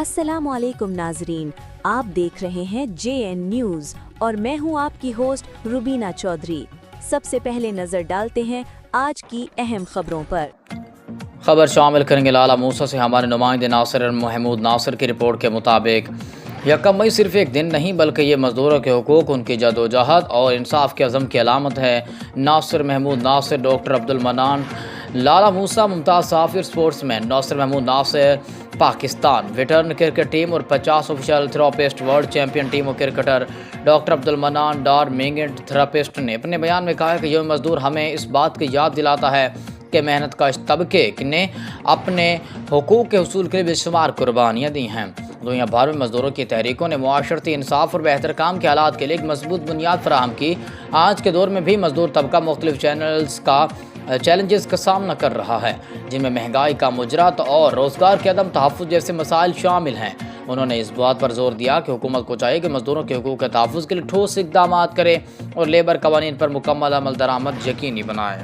अस्सलाम वालेकुम नाजरीन, आप देख रहे हैं JN न्यूज़ और मैं हूं आपकी होस्ट रुबीना चौधरी। सबसे पहले नजर डालते हैं आज की अहम खबरों पर। खबर शामिल करेंगे लाला मूसा से हमारे नुमाइंदे नासिर महमूद नासिर की रिपोर्ट के मुताबिक 1 मई सिर्फ एक दिन नहीं बल्कि ये मज़दूरों के हुकूक, उनकी जदोजहद और इंसाफ के अज़म की अलामत है। Nasir Mahmood Nasir, doctor Abdul Mannan, Lala Musa, Mumtaz Safir, sportsman Nasir Mahmood Nasir, Pakistan veteran cricket team और 50 official therapist, world champion team और क्रिकेटर डॉक्टर अब्दुल मन्नान डार मेंगेंट थेरापिस्ट ने अपने बयान में कहा है कि यौम मज़दूर हमें इस बात की याद दिलाता है कि मेहनत का इस तबके ने अपने हुकूक के हुसूल के लिए बेशुमार कुर्बानियाँ दी हैं। दुनिया भर में मज़दूरों की तहरीकों ने मुआशरती इंसाफ और बेहतर काम के हालात के लिए एक मजबूत बुनियाद फराहम की। आज के दौर में भी मज़दूर तबका मुख्तलिफ चैलेंजेस का सामना कर रहा है, जिनमें महंगाई का मुजरत और रोज़गार के अदम तहफ़्फ़ुज़ जैसे मसाइल शामिल हैं। उन्होंने इस बात पर जोर दिया कि हुकूमत को चाहिए कि मज़दूरों के हुकूक के तहफ़्फ़ुज़ के लिए ठोस इक़दाम करे और लेबर कवानीन पर मुकम्मल अमल दरामद यकीनी बनाए।